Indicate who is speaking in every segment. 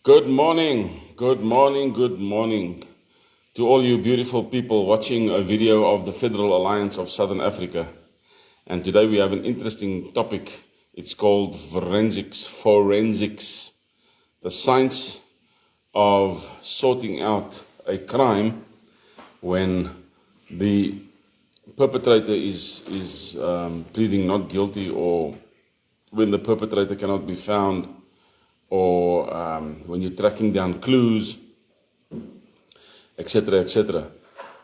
Speaker 1: Good morning, good morning, good morning to all you beautiful people watching a video of the Federal Alliance of Southern Africa. And today we have an interesting topic. It's called forensics, the science of sorting out a crime when the perpetrator is pleading not guilty, or when the perpetrator cannot be found, or when you're tracking down clues, etc., etc.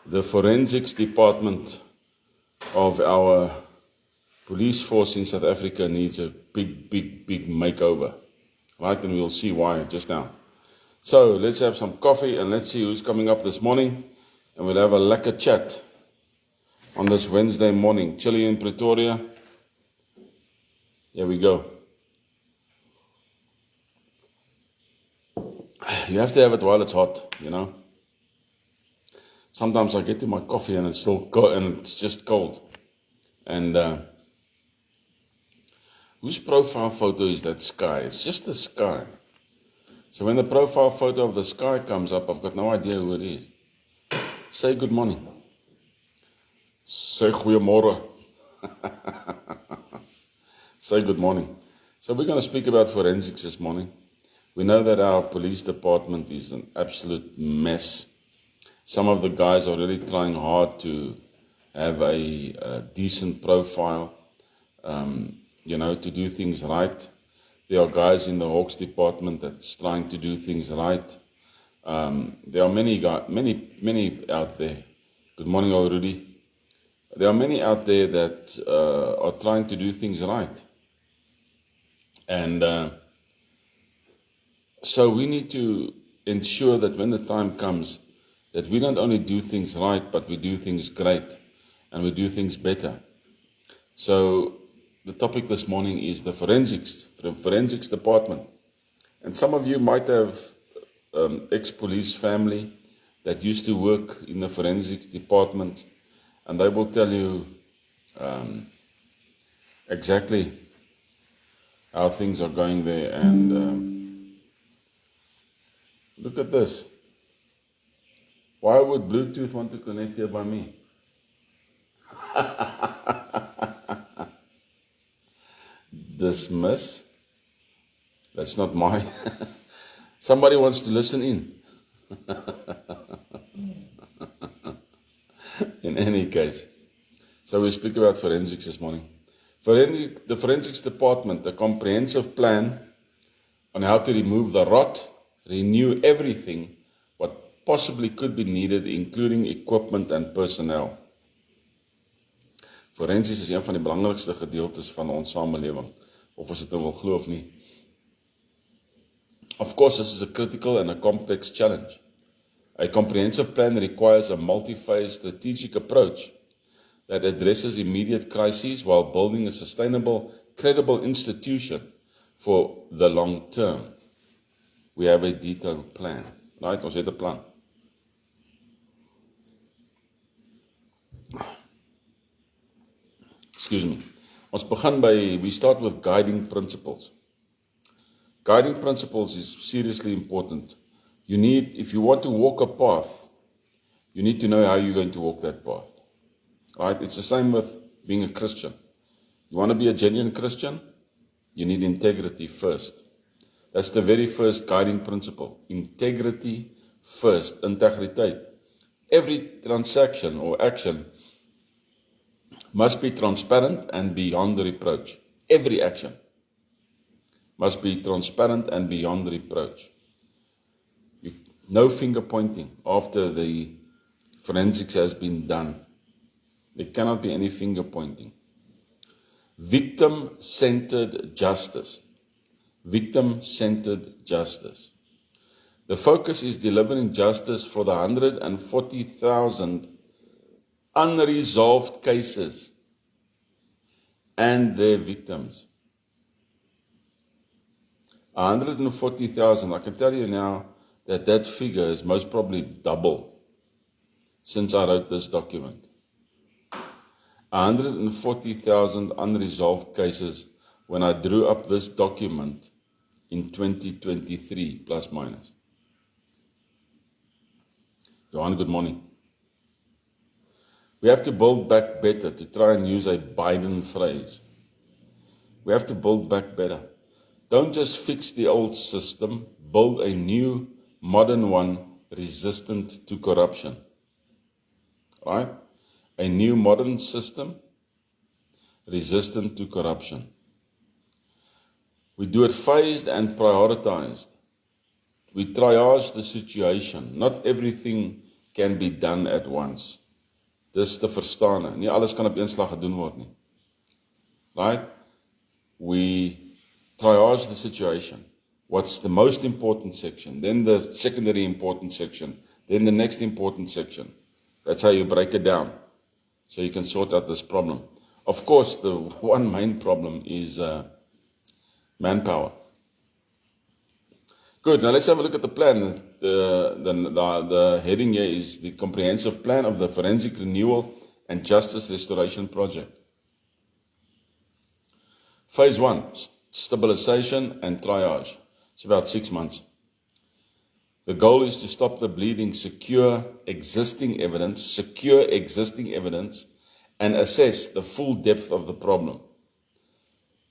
Speaker 1: The forensics department of our police force in South Africa needs a big makeover, right? And we'll see why just now. So let's have some coffee and let's see who's coming up this morning, and we'll have a lekker chat on this Wednesday morning. Chilly in Pretoria. Here we go. You have to have it while it's hot, you know. Sometimes I get to my coffee and it's still cold, and it's just cold. And whose profile photo is that sky? It's just the sky. So when the profile photo of the sky comes up, I've got no idea who it is. Say good morning. Say goeiemorgen. Say good morning. So we're going to speak about forensics this morning. We know that our police department is an absolute mess. Some of the guys are really trying hard to have a decent profile, to do things right. There are guys in the Hawks department that's trying to do things right. There are many out there. Good morning, Rudy. There are many out there that are trying to do things right. And so we need to ensure that when the time comes, that we don't only do things right, but we do things great, and we do things better. So the topic this morning is the forensics department. And some of you might have ex-police family that used to work in the forensics department, and they will tell you exactly how things are going there. And look at this. Why would Bluetooth want to connect here by me? Dismiss. That's not mine. Somebody wants to listen in. In any case. So we speak about forensics this morning. The forensics department, a comprehensive plan on how to remove the rot, renew everything what possibly could be needed, including equipment and personnel. Forensies is een van die belangrikste gedeeltes van ons samelewing, of ons dit nou wil glo of nie. Of course, this is a critical and a complex challenge. A comprehensive plan requires a multi-phase strategic approach that addresses immediate crises while building a sustainable, credible institution for the long term. We have a detailed plan. Right? Ons het 'n plan. Excuse me. Ons begin we start with guiding principles. Guiding principles is seriously important. If you want to walk a path, you need to know how you're going to walk that path. Right? It's the same with being a Christian. You want to be a genuine Christian? You need integrity first. That's the very first guiding principle. Integrity first. Integriteit. Every transaction or action must be transparent and beyond reproach. Every action must be transparent and beyond reproach. No finger pointing after the forensics has been done. There cannot be any finger pointing. Victim-centered justice. Victim-centered justice. The focus is delivering justice for the 140,000 unresolved cases and their victims. 140,000, I can tell you now that figure is most probably double since I wrote this document. 140,000 unresolved cases when I drew up this document in 2023, plus minus. Johan, good morning. We have to build back better, to try and use a Biden phrase. We have to build back better. Don't just fix the old system, build a new, modern one resistant to corruption. Right? A new modern system resistant to corruption. We do it phased and prioritized. We triage the situation. Not everything can be done at once. Dis te verstaan. Nie alles kan op een slag gedoen word nie. Right? We triage the situation. What's the most important section? Then the secondary important section. Then the next important section. That's how you break it down. So you can sort out this problem. Of course, the one main problem is manpower. Good, now let's have a look at the plan. The heading here is the comprehensive plan of the Forensic Renewal and Justice Restoration Project. Phase 1, stabilization and triage. It's about 6 months. The goal is to stop the bleeding, secure existing evidence, and assess the full depth of the problem.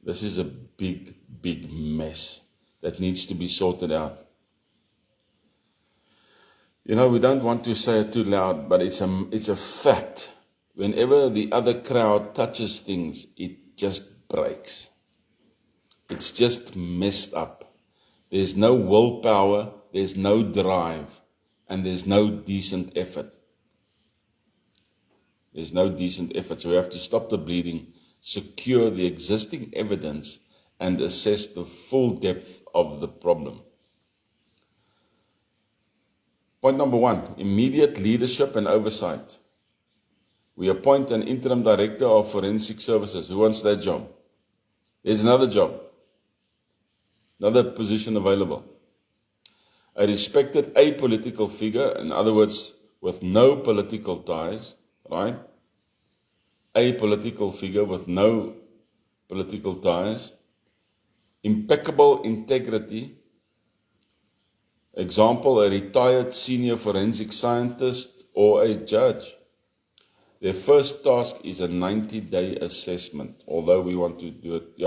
Speaker 1: This is a big, big mess that needs to be sorted out. You know, we don't want to say it too loud, but it's a fact. Whenever the other crowd touches things, it just breaks. It's just messed up. There's no willpower, there's no drive, and there's no decent effort. There's no decent effort. So we have to stop the bleeding, secure the existing evidence, and assess the full depth of the problem. Point number 1, immediate leadership and oversight. We appoint an interim director of forensic services. Who wants that job? There's another job, another position available. A respected apolitical figure, in other words, with no political ties, right? Apolitical figure with no political ties. Impeccable integrity. Example, a retired senior forensic scientist or a judge. Their first task is a 90-day assessment, although we want to do it,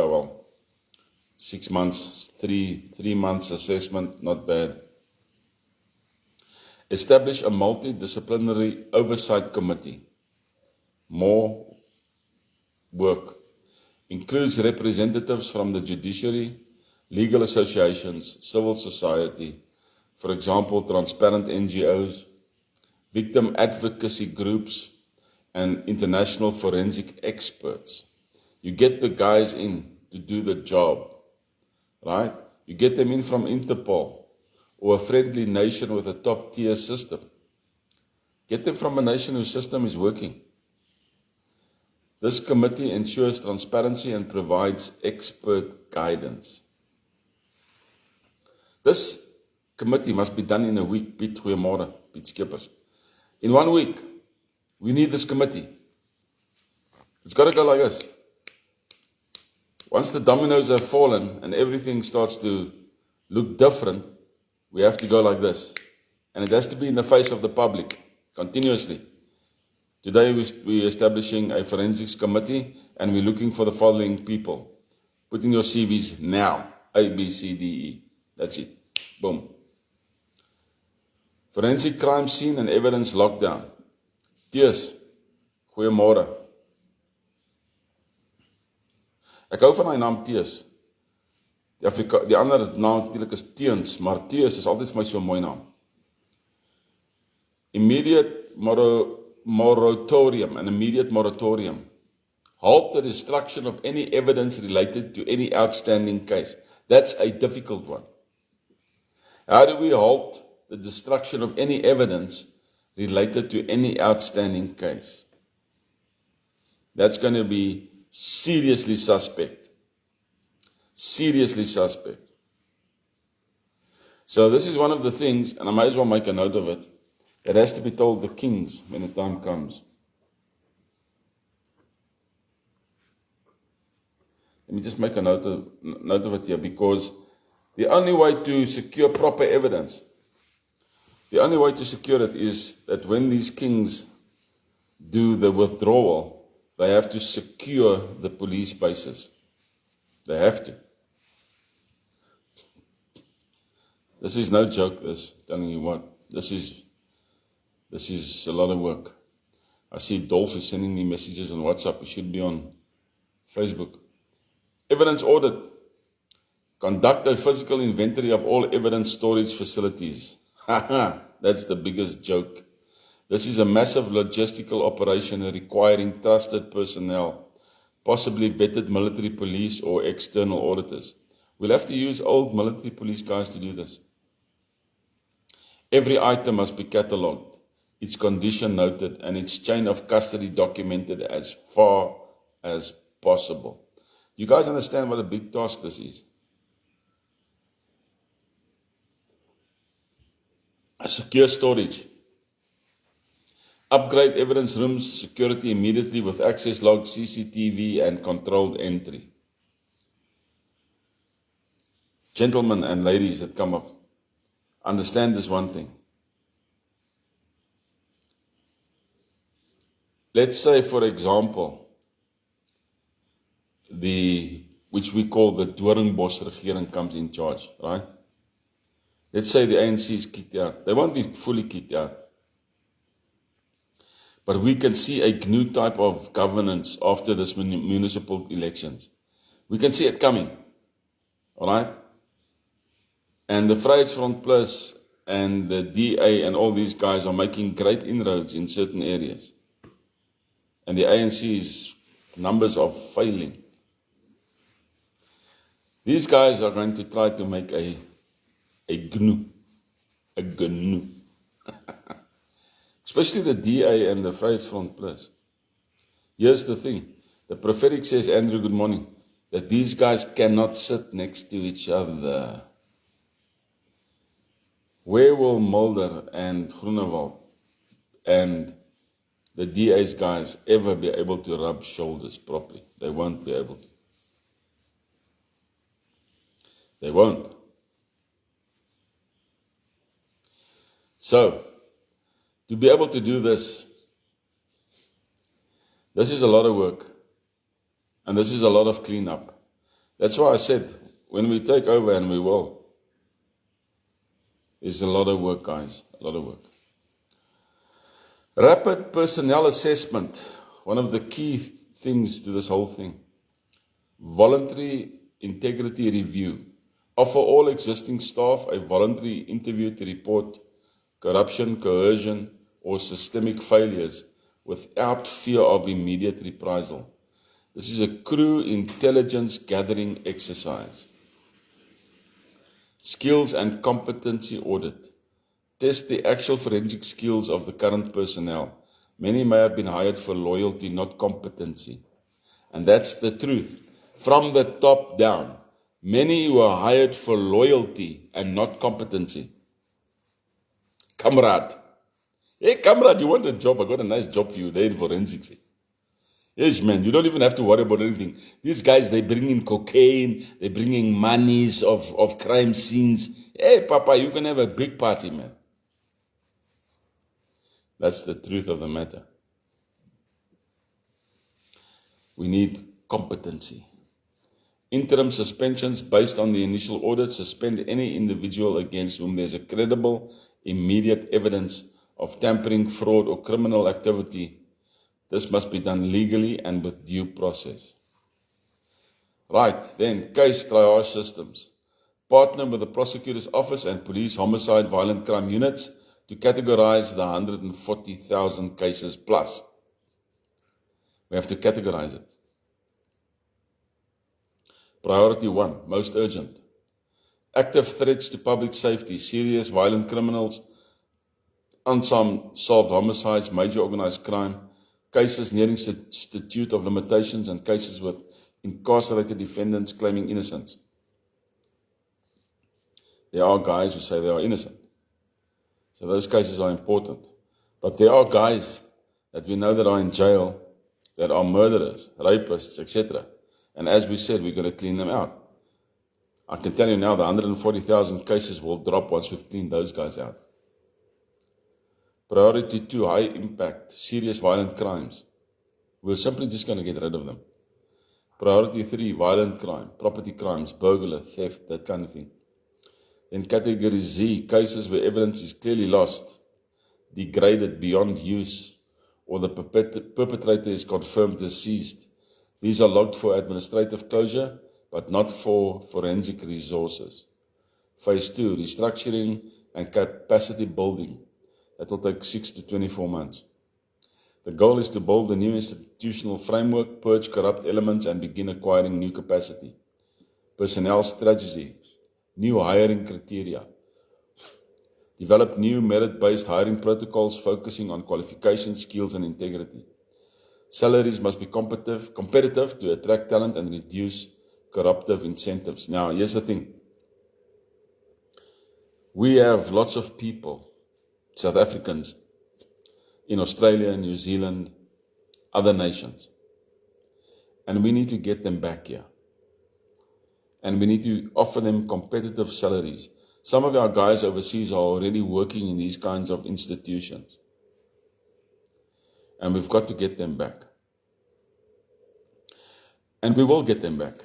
Speaker 1: 6 months, 3 months assessment, not bad. Establish a multidisciplinary oversight committee. More work. Includes representatives from the judiciary, legal associations, civil society, for example, transparent NGOs, victim advocacy groups, and international forensic experts. You get the guys in to do the job, right? You get them in from Interpol or a friendly nation with a top-tier system. Get them from a nation whose system is working. This committee ensures transparency and provides expert guidance. This committee must be done in a week. Piet, goeiemôre, Piet Skeepers. In 1 week, we need this committee. It's got to go like this. Once the dominoes have fallen and everything starts to look different, we have to go like this. And it has to be in the face of the public, continuously. Today we're establishing a forensics committee and we're looking for the following people. Put in your CVs now. A, B, C, D, E. That's it. Boom. Forensic crime scene and evidence lockdown. Teus, goeiemôre. Ek hou van my naam Teus. Die ander naam natuurlik is Teens, maar Teus is altyd vir my so 'n mooi naam. Immediate moratorium, an immediate moratorium. Halt the destruction of any evidence related to any outstanding case. That's a difficult one. How do we halt the destruction of any evidence related to any outstanding case? That's going to be seriously suspect. Seriously suspect. So this is one of the things, and I might as well make a note of it, that has to be told the kings when the time comes. Let me just make a note of it here, because The only way to secure proper evidence, the only way to secure it is that when these kings do the withdrawal, they have to secure the police bases. They have to. This is no joke, this, telling you what. This is a lot of work. I see Dolph is sending me messages on WhatsApp. It should be on Facebook. Evidence audit. Conduct a physical inventory of all evidence storage facilities. That's the biggest joke. This is a massive logistical operation requiring trusted personnel, possibly vetted military police or external auditors. We'll have to use old military police guys to do this. Every item must be catalogued, its condition noted, and its chain of custody documented as far as possible. You guys understand what a big task this is? A secure storage. Upgrade evidence rooms security immediately with access logs, CCTV, and controlled entry. Gentlemen and ladies that come up, understand this one thing. Let's say, for example, which we call the Doornbos regering comes in charge, right? Let's say the ANC is kicked out. They won't be fully kicked out. But we can see a GNU type of governance after this municipal elections. We can see it coming, all right? And the Vryheidsfront Plus and the DA and all these guys are making great inroads in certain areas. And the ANC's numbers are failing. These guys are going to try to make a GNU. Especially the DA and the Vryheidsfront Plus. Here's the thing. The prophetic says, Andrew, good morning, that these guys cannot sit next to each other. Where will Mulder and Groenewald and the DA's guys ever be able to rub shoulders properly? They won't be able to. They won't. So, to be able to do this is a lot of work. And this is a lot of cleanup. That's why I said, when we take over, and we will, it's a lot of work, guys. A lot of work. Rapid personnel assessment. One of the key things to this whole thing. Voluntary integrity review. Offer all existing staff a voluntary interview to report corruption, coercion, or systemic failures without fear of immediate reprisal. This is a crew intelligence gathering exercise. Skills and competency audit. Test the actual forensic skills of the current personnel. Many may have been hired for loyalty, not competency. And that's the truth. From the top down, many were hired for loyalty and not competency. Comrade. Hey, comrade, you want a job? I got a nice job for you there in forensics. Yes, man, you don't even have to worry about anything. These guys, they bring in cocaine, they bring in monies of crime scenes. Hey, Papa, you can have a big party, man. That's the truth of the matter. We need competency. Interim suspensions based on the initial audit. Suspend any individual against whom there is a credible, immediate evidence of tampering, fraud, or criminal activity. This must be done legally and with due process. Right, then, case triage systems. Partner with the prosecutor's office and police homicide violent crime units to categorize the 140,000 cases plus. We have to categorize it. Priority 1, most urgent. Active threats to public safety, serious violent criminals, unsolved homicides, major organized crime, cases nearing statute of limitations, and cases with incarcerated defendants claiming innocence. There are guys who say they are innocent. So those cases are important. But there are guys that we know that are in jail, that are murderers, rapists, etc. And as we said, we're going to clean them out. I can tell you now, the 140,000 cases will drop once we've cleaned those guys out. Priority 2, high impact, serious violent crimes. We're simply just going to get rid of them. Priority 3, violent crime, property crimes, burglar, theft, that kind of thing. Then category Z, cases where evidence is clearly lost, degraded beyond use, or the perpetrator is confirmed deceased. These are logged for administrative closure, but not for forensic resources. Phase 2, restructuring and capacity building. That will take 6 to 24 months. The goal is to build a new institutional framework, purge corrupt elements, and begin acquiring new capacity. Personnel strategy, new hiring criteria. Develop new merit-based hiring protocols focusing on qualifications, skills, and integrity. Salaries must be competitive to attract talent and reduce corruptive incentives. Now, here's the thing. We have lots of people, South Africans, in Australia, New Zealand, other nations. And we need to get them back here. And we need to offer them competitive salaries. Some of our guys overseas are already working in these kinds of institutions. And we've got to get them back. And we will get them back.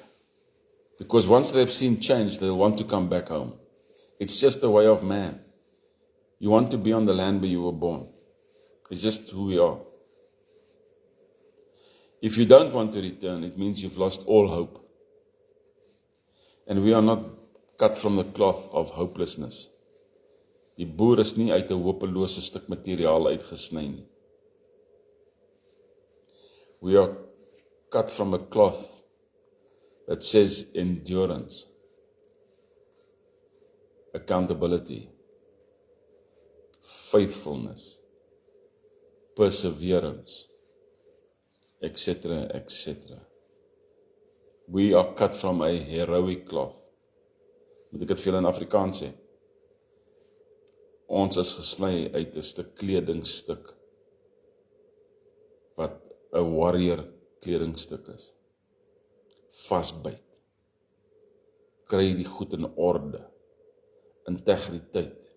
Speaker 1: Because once they've seen change, they'll want to come back home. It's just the way of man. You want to be on the land where you were born. It's just who we are. If you don't want to return, it means you've lost all hope. And we are not cut from the cloth of hopelessness. Die boer is nie uit 'n hopelose stuk materiaal uitgesny nie. We are cut from a cloth that says endurance, accountability, faithfulness, perseverance, etc., etc. We are cut from a heroic cloth. Moet ek dit veel in Afrikaans sê? Ons is gesny uit 'n stuk kledingstuk wat 'n warrior kledingstuk is. Vasbyt. Kry die goed in orde. Integriteit.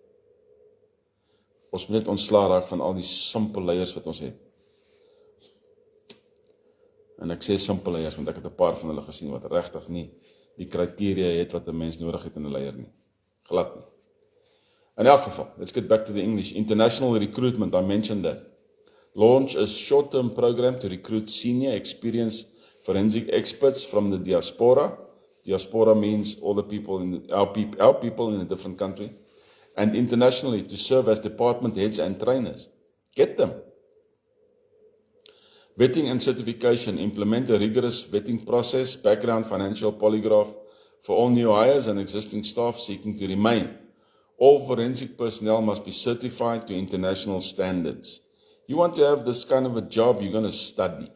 Speaker 1: Ons moet net ontslae raak van al die simpel leiers wat ons het. En ek sê simpel leiers, want ek het 'n paar van hulle gesien wat regtig nie die kriteria het wat 'n mens nodig het in 'n leier nie. Glad nie. In elk geval, let's get back to the English. International recruitment, I mentioned that. Launch a short-term program to recruit senior, experienced forensic experts from the diaspora. Diaspora means all the people our people in a different country. And internationally to serve as department heads and trainers. Get them. Vetting and certification. Implement a rigorous vetting process, background, financial polygraph for all new hires and existing staff seeking to remain. All forensic personnel must be certified to international standards. You want to have this kind of a job, you're going to study.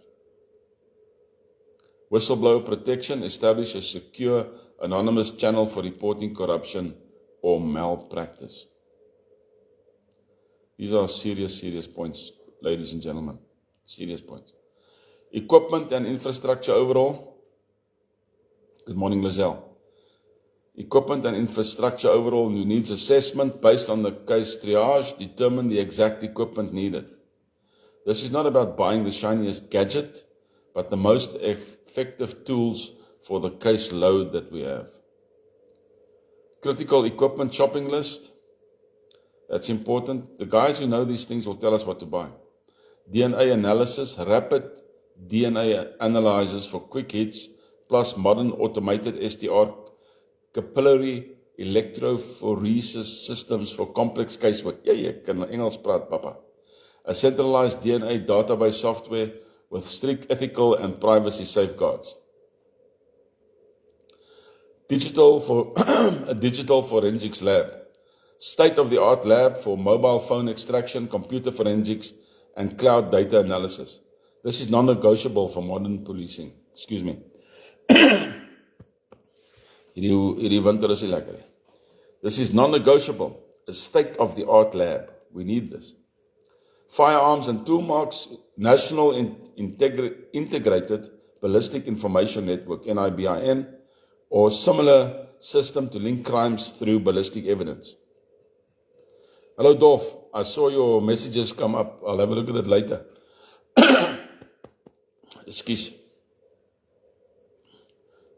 Speaker 1: Whistleblower protection. Establish a secure, anonymous channel for reporting corruption or malpractice. These are serious points, ladies and gentlemen. Serious points. Equipment and infrastructure overall. Good morning, Lizelle. Equipment and infrastructure overall needs assessment based on the case triage. Determine the exact equipment needed. This is not about buying the shiniest gadget, but the most effective tools for the case load that we have. Critical equipment shopping list. That's important. The guys who know these things will tell us what to buy. DNA analysis, rapid DNA analyzers for quick hits, plus modern automated STR, capillary electrophoresis systems for complex casework. Ek kan Engels praat, papa. A centralized DNA database software with strict ethical and privacy safeguards. A digital forensics lab. State-of-the-art lab for mobile phone extraction, computer forensics, and cloud data analysis. This is non-negotiable for modern policing. Excuse me. Hierdie winter is nie lekker nie. This is non-negotiable. A state-of-the-art lab. We need this. Firearms and toolmarks, National Integrated Ballistic Information Network, NIBIN, or similar system to link crimes through ballistic evidence. Hello, Dorf. I saw your messages come up. I'll have a look at it later. Excuse.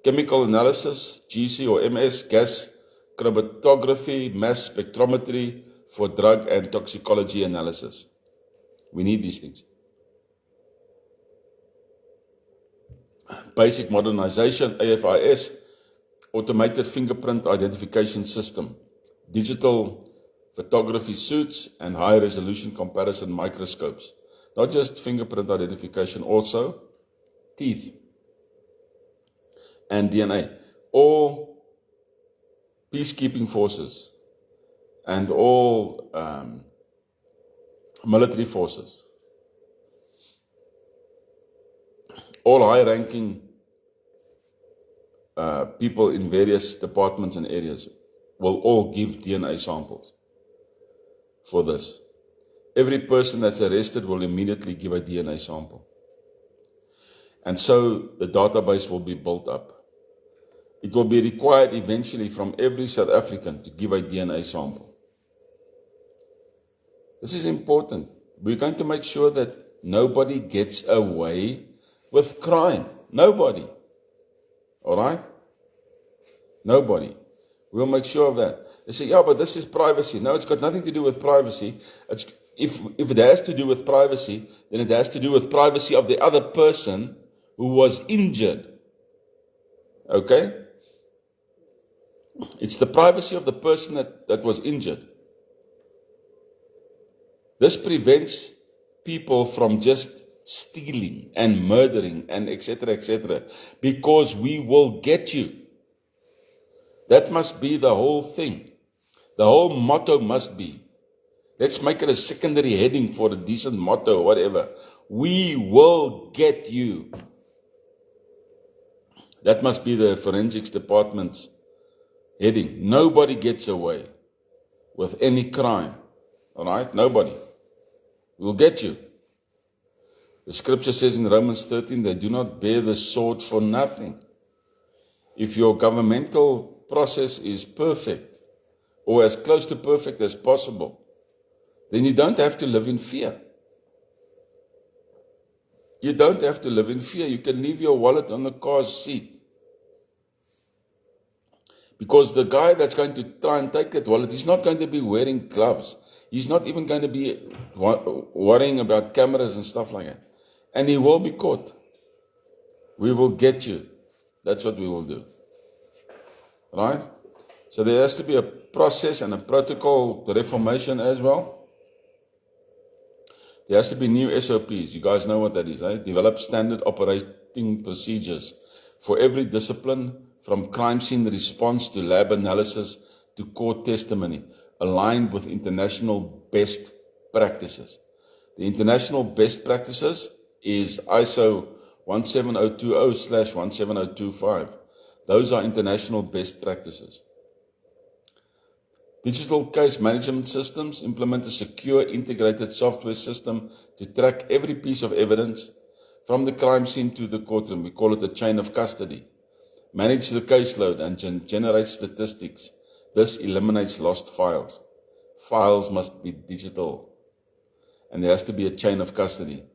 Speaker 1: Chemical analysis, GC or MS, gas chromatography, mass spectrometry for drug and toxicology analysis. We need these things. Basic modernization, AFIS, automated fingerprint identification system, digital photography suits, and high-resolution comparison microscopes. Not just fingerprint identification, also teeth and DNA. All peacekeeping forces and all military forces, all high-ranking people in various departments and areas will all give DNA samples for this. Every person that's arrested will immediately give a DNA sample. And so the database will be built up. It will be required eventually from every South African to give a DNA sample. This is important. We're going to make sure that nobody gets away with crime. Nobody. All right? Nobody. We'll make sure of that. They say, yeah, but this is privacy. No, it's got nothing to do with privacy. If it has to do with privacy, then it has to do with privacy of the other person who was injured. Okay? It's the privacy of the person that was injured. This prevents people from just stealing and murdering and etc., because we will get you. That must be the whole thing. The whole motto must be, let's make it a secondary heading for a decent motto or whatever. We will get you. That must be the forensics department's heading. Nobody gets away with any crime. All right? Nobody. We'll get you. The scripture says in Romans 13, they do not bear the sword for nothing. If your governmental process is perfect, or as close to perfect as possible, then you don't have to live in fear. You don't have to live in fear. You can leave your wallet on the car's seat. Because the guy that's going to try and take that wallet, he's not going to be wearing gloves. He's not even going to be worrying about cameras and stuff like that. And he will be caught. We will get you. That's what we will do. Right? So there has to be a process and a protocol to reformation as well. There has to be new SOPs. You guys know what that is, right? Develop standard operating procedures for every discipline, from crime scene response to lab analysis to court testimony, aligned with international best practices. The international best practices is ISO 17020/17025. Those are international best practices. Digital case management systems implement a secure integrated software system to track every piece of evidence from the crime scene to the courtroom. We call it a chain of custody. Manage the caseload and generate statistics. This eliminates lost files. Files must be digital. And there has to be a chain of custody.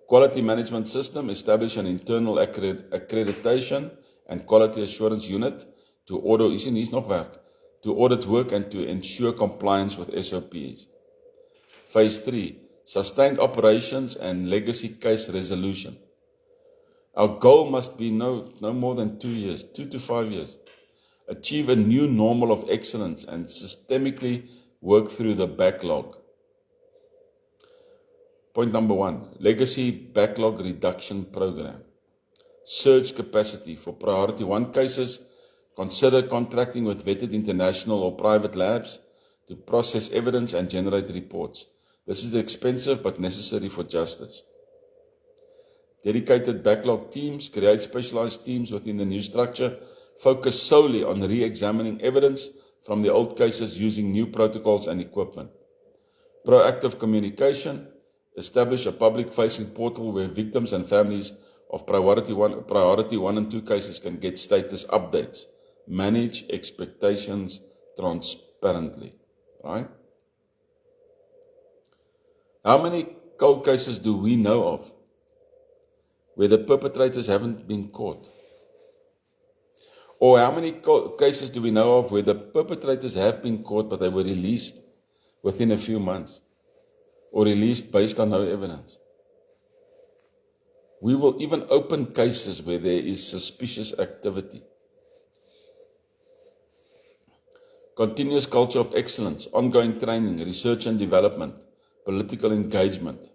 Speaker 1: Quality management system, establish an internal accreditation and quality assurance unit to audit work and to ensure compliance with SOPs. Phase 3, sustained operations and legacy case resolution. Our goal must be no more than 2 years, 2 to 5 years. Achieve a new normal of excellence and systemically work through the backlog. Point number 1, legacy backlog reduction program. Surge capacity for priority 1 cases. Consider contracting with vetted international or private labs to process evidence and generate reports. This is expensive but necessary for justice. Dedicated backlog teams, create specialized teams within the new structure, focus solely on re-examining evidence from the old cases using new protocols and equipment. Proactive communication, establish a public-facing portal where victims and families of priority 1 and 2 cases can get status updates. Manage expectations transparently, right? How many cold cases do we know of where the perpetrators haven't been caught? Or how many cases do we know of where the perpetrators have been caught but they were released within a few months, or released based on no evidence? We will even open cases where there is suspicious activity. Continuous culture of excellence, ongoing training, research and development, political engagement.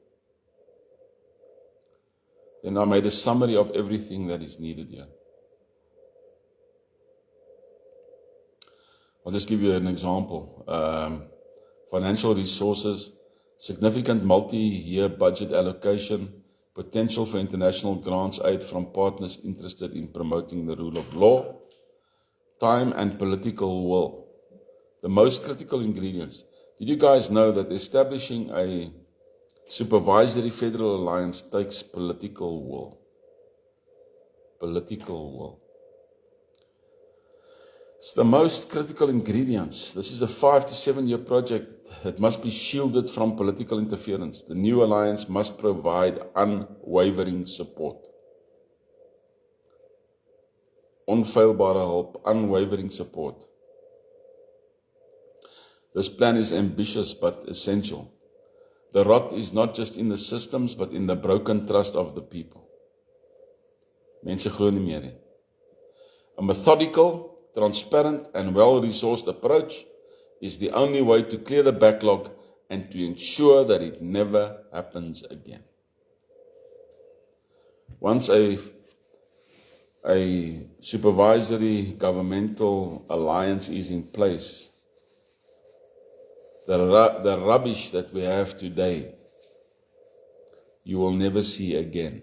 Speaker 1: Then I made a summary of everything that is needed here. I'll just give you an example. Financial resources, significant multi-year budget allocation, potential for international grants aid from partners interested in promoting the rule of law, time and political will. The most critical ingredients. Did you guys know that establishing a supervisory federal alliance takes political will? Political will. It's the most critical ingredients. This is a 5 to 7 year project that must be shielded from political interference. The new alliance must provide unwavering support. Onfeilbare hulp, unwavering support. This plan is ambitious but essential. The rot is not just in the systems but in the broken trust of the people. Mense glo nie meer nie. A methodical, transparent and well-resourced approach is the only way to clear the backlog and to ensure that it never happens again. Once a supervisory governmental alliance is in place, the rubbish that we have today, you will never see again.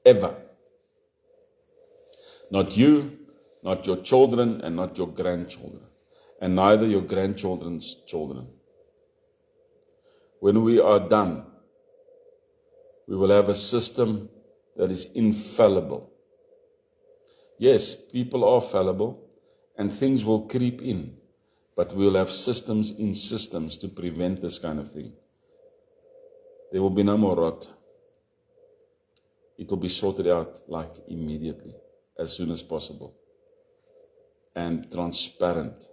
Speaker 1: Ever. Not you, not your children, and not your grandchildren, and neither your grandchildren's children. When we are done, we will have a system that is infallible. Yes, people are fallible, and things will creep in, but we'll have systems in systems to prevent this kind of thing. There will be no more rot. It will be sorted out like immediately, as soon as possible. And transparent,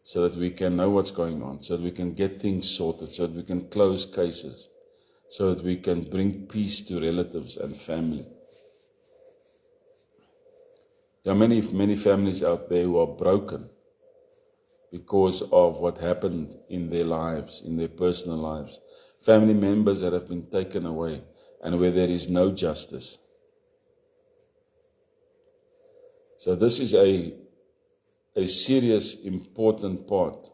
Speaker 1: so that we can know what's going on, so that we can get things sorted, so that we can close cases, so that we can bring peace to relatives and family. There are many families out there who are broken because of what happened in their lives, in their personal lives. Family members that have been taken away, and where there is no justice. So this is a serious, important part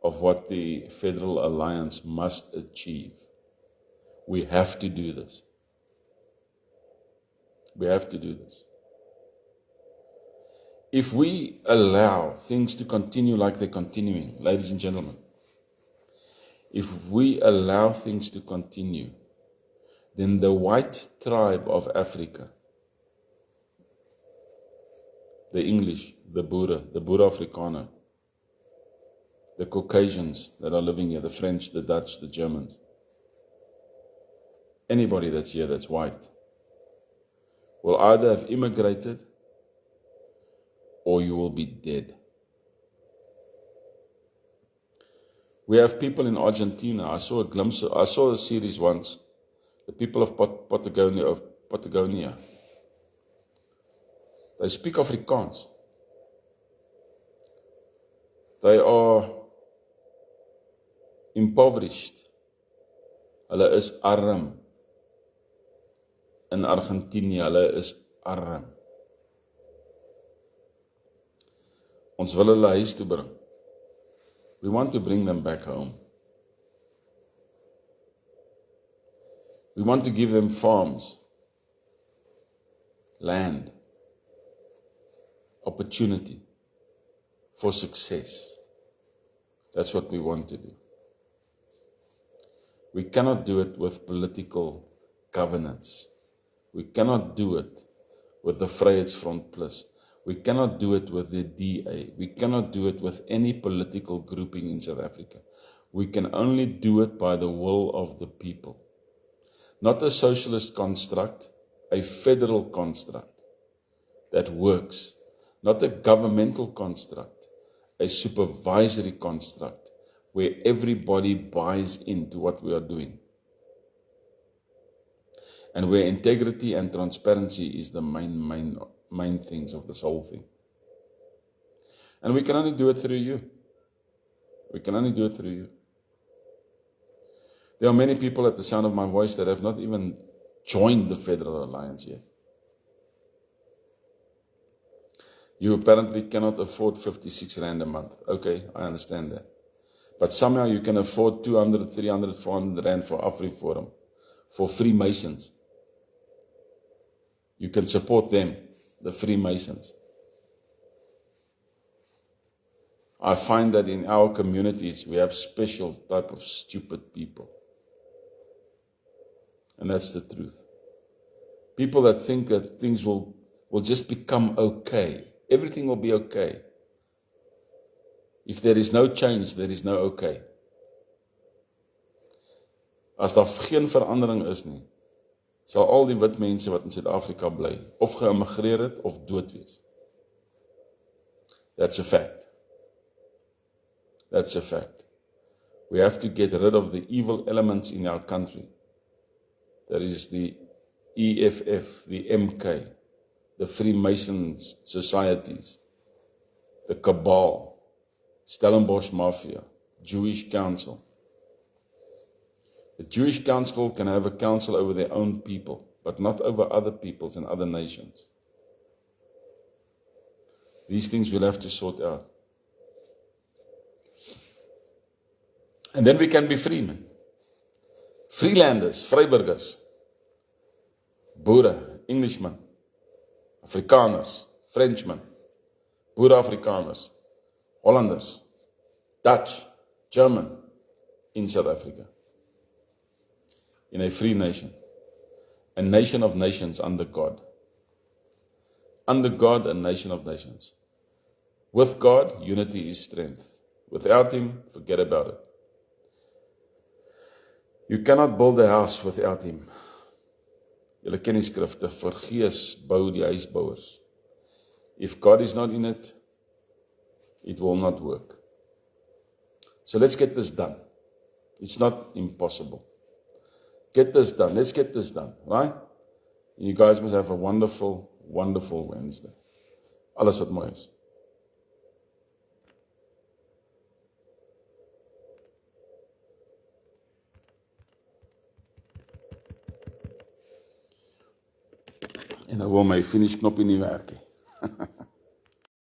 Speaker 1: of what the Federal Alliance must achieve. We have to do this. We have to do this. If we allow things to continue like they're continuing, ladies and gentlemen, if we allow things to continue, then the white tribe of Africa, the English, the Boer Afrikaner, the Caucasians that are living here, the French, the Dutch, the Germans, anybody that's here that's white, will either have immigrated or you will be dead. We have people in Argentina. I saw a series once, the people of Patagonia. They speak Afrikaans. They are impoverished. Hulle is arm. In Argentinië, hulle is arm. Ons wil hulle huis toe bring. We want to bring them back home. We want to give them farms, land, opportunity for success. That's what we want to do. We cannot do it with political governance. We cannot do it with the Vryheidsfront Plus. We cannot do it with the DA. We cannot do it with any political grouping in South Africa. We can only do it by the will of the people. Not a socialist construct, a federal construct that works. Not a governmental construct, a supervisory construct where everybody buys into what we are doing. And where integrity and transparency is the main things of this whole thing. And we can only do it through you. We can only do it through you. There are many people at the sound of my voice that have not even joined the Federal Alliance yet. You apparently cannot afford 56 Rand a month. Okay, I understand that. But somehow you can afford 200, 300, 400 Rand for AfriForum, for Freemasons. You can support them, the Freemasons. I find that in our communities, we have special type of stupid people. And that's the truth. People that think that things will just become okay. Everything will be okay. If there is no change, there is no okay. As daar geen verandering is nie, sal al die wit mense wat in Suid-Afrika bly, of geïmmigreer het, of dood wees. That's a fact. That's a fact. We have to get rid of the evil elements in our country. There is the EFF, the MK, the Freemasons societies, the cabal, Stellenbosch Mafia, Jewish Council. The Jewish Council can have a council over their own people, but not over other peoples and other nations. These things we'll have to sort out. And then we can be freemen. Freelanders, vryburgers, boere, Englishmen, Afrikaners, Frenchmen, Boer-Afrikaners, Hollanders, Dutch, German, in South Africa. In a free nation. A nation of nations under God. Under God, a nation of nations. With God, unity is strength. Without Him, forget about it. You cannot build a house without Him. Julle ken die skrifte, vir Gees bou die huisbouers. If God is not in it, it will not work. So let's get this done. It's not impossible. Get this done. Let's get this done, right? And you guys must have a wonderful, wonderful Wednesday. Alles wat mooi is. En dan wil my finish knopie nie werk nie.